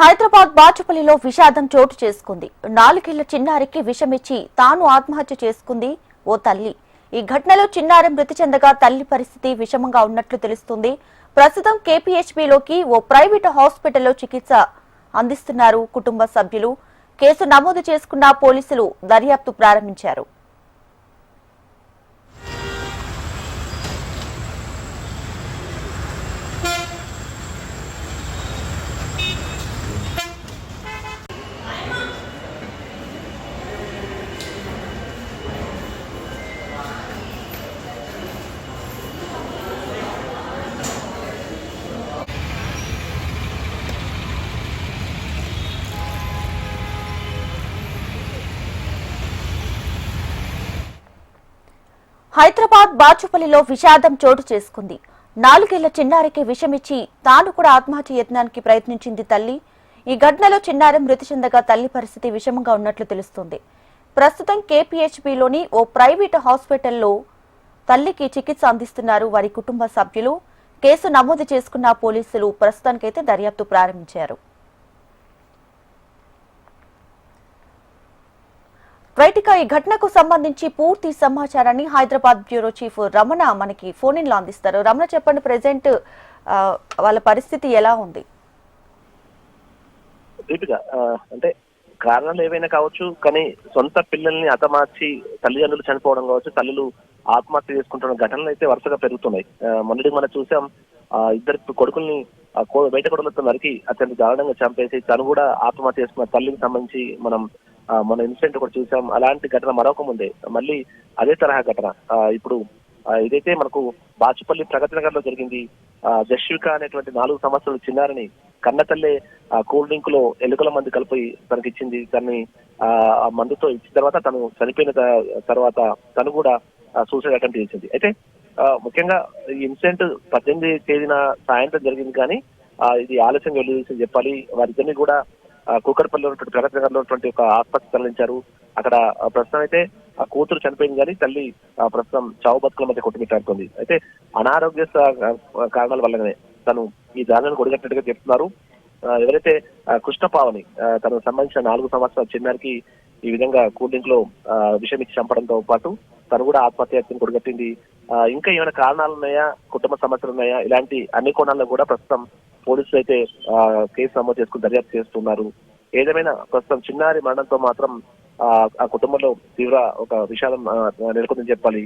హైదరాబాద్ బాచుపల్లిలో విషాదం చోటు చేసుకుంది. 4 ఏళ్ల చిన్నారికి విషమిచ్చి తాను ఆత్మహత్య చేసుకుంది ఓ తల్లి. ఈ ఘటనలో చిన్నారి మృతి చెందగా తల్లి పరిస్థితి విషమంగా ఉన్నట్లు తెలుస్తుంది. ప్రస్తుతం కేపీహెచ్బీలోకి ఓ ప్రైవేట్ హాస్పిటల్లో చికిత్స అందిస్తున్నారు కుటుంబ సభ్యులు. కేసు నమోదు చేసుకున్న పోలీసులు దర్యాప్తు ప్రారంభించారు. హైదరాబాద్ బాచుపల్లిలో విషాదం చోటు చేసుకుంది. 4 ఏళ్ల చిన్నారికి విషమిచ్చి తాను కూడా ఆత్మహత్య యత్నానికి ప్రయత్నించింది తల్లి. ఈ ఘటనలో చిన్నారి మృతి చెందగా తల్లి పరిస్థితి విషమంగా ఉన్నట్లు తెలుస్తోంది. ప్రస్తుతం కేపీహెచ్బీలోని ఓ ప్రైవేట్ హాస్పిటల్లో తల్లికి చికిత్స అందిస్తున్నారు వారి కుటుంబ సభ్యులు. కేసు నమోదు చేసుకున్న పోలీసులు ప్రస్తుతానికైతే దర్యాప్తు ప్రారంభించారు. ఈ ఘటనకు సంబంధించి పూర్తి సమాచారాన్ని హైదరాబాద్ బ్యూరో చీఫ్ రమణ మనకి ఫోన్ ఇన్ లో అందిస్తారు. రమణ, చెప్పండి, ప్రెసెంట్ వాళ్ళ పరిస్థితి ఎలా ఉంది? అంటే కారణాలు ఏవైనా కావచ్చు, కానీ సొంత పిల్లల్ని హతమార్చి తల్లిదండ్రులు చనిపోవడం కావచ్చు, తల్లులు ఆత్మహత్య చేసుకుంటున్న ఘటనలు అయితే వరుసగా పెరుగుతున్నాయి. మొన్నటికి మనం చూసాం, ఇద్దరు కొడుకుల్ని బయట కొడుకులతో నరికి అత్యంత దారుణంగా చంపేసి తను కూడా ఆత్మహత్య చేసుకున్న తల్లికి సంబంధించి మన ఇన్సిడెంట్ కూడా చూసాం. అలాంటి ఘటన మరొక ముందే మళ్ళీ అదే తరహా ఘటన ఇప్పుడు ఇదైతే మనకు బాచుపల్లి ప్రగతి నగర్ లో జరిగింది. జస్విక అనేటువంటి 4 సంవత్సరాల చిన్నారిని కన్నతల్లే కూల్ డ్రింక్ లో ఎలుకల మందు కలిపి తనకి ఇచ్చింది. తనని ఆ మందుతో ఇచ్చిన తర్వాత తను చనిపోయిన తర్వాత తను కూడా సూసైడ్ అటెంప్ట్ చేసింది. అయితే ముఖ్యంగా ఈ ఇన్సిడెంట్ 18వ తేదీన సాయంత్రం జరిగింది, కానీ ఇది ఆలస్యంగా వెళ్లి చెప్పాలి. వారిద్దరిని కూడా కూకట్పల్లిలో ఉన్నటువంటి ప్రగతి నగర్ లో ఉన్నటువంటి ఒక ఆసుపత్రికి తరలించారు. అక్కడ ప్రస్తుతం అయితే ఆ కూతురు చనిపోయింది, కానీ తల్లి ప్రస్తుతం చావు బతుకుల మధ్య కొట్టుమిట్టాడుతుంది. అయితే అనారోగ్య కారణాల వల్లనే తను ఈ దారుణాన్ని కొడిగట్టినట్టుగా చెప్తున్నారు. ఎవరైతే కృష్ణపావని తనకు సంబంధించిన 4 సంవత్సరాల చిన్నారికి ఈ విధంగా కూల్ డ్రింక్ లో విషం ఇచ్చి చంపడంతో పాటు తను కూడా ఆత్మహత్యను కొడిగట్టింది. ఇంకా ఏమైనా కారణాలు ఉన్నాయా, కుటుంబ సమస్యలు ఉన్నాయా, ఇలాంటి అన్ని కోణాల్లో కూడా ప్రస్తుతం పోలీసులు అయితే కేసు నమోదు చేసుకుని దర్యాప్తు చేస్తున్నారు. ఏదేమైనా ప్రస్తుతం చిన్నారి మరణంతో మాత్రం ఆ కుటుంబంలో తీవ్ర ఒక విషాదం నెలకొందని చెప్పాలి.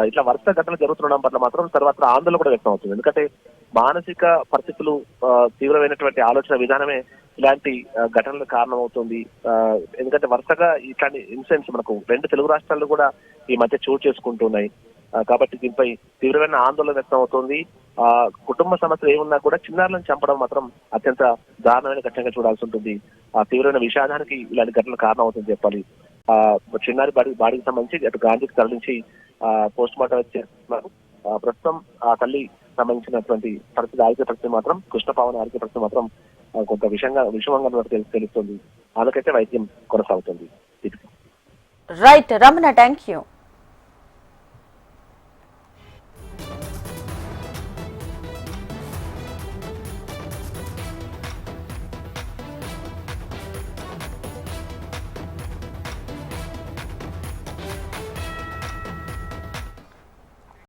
ఇట్లా వరుస ఘటనలు జరుగుతుండడం పట్ల మాత్రం తర్వాత ఆందోళన కూడా వ్యక్తం అవుతుంది. ఎందుకంటే మానసిక పరిస్థితులు, తీవ్రమైనటువంటి ఆలోచన విధానమే ఇలాంటి ఘటనలకు కారణమవుతుంది. ఎందుకంటే వరుసగా ఇట్లాంటి ఇన్సిడెంట్స్ మనకు 2 తెలుగు రాష్ట్రాల్లో కూడా ఈ మధ్య చోటు చేసుకుంటున్నాయి. కాబట్టి దీనిపై తీవ్రమైన ఆందోళన వ్యక్తం అవుతోంది. కుటుంబ సమస్యలు ఏమున్నా కూడా చిన్నారులను చంపడం మాత్రం అత్యంత దారుణమైన ఘటనగా చూడాల్సి ఉంటుంది. తీవ్రమైన విషాదానికి ఇలాంటి ఘటనలు కారణం అవుతుంది చెప్పాలి. చిన్నారి బాడీకి సంబంధించి అటు గాంధీకి తరలించి పోస్ట్ మార్టం చేస్తున్నారు. ప్రస్తుతం ఆ తల్లి సంబంధించినటువంటి పరిస్థితి, ఆరోగ్య పరిస్థితి మాత్రం, కృష్ణపావన ఆరోగ్య పరిస్థితి మాత్రం కొంత విషమంగా తెలుస్తుంది. అందుకైతే వైద్యం కొనసాగుతుంది. Right Ramana, thank you.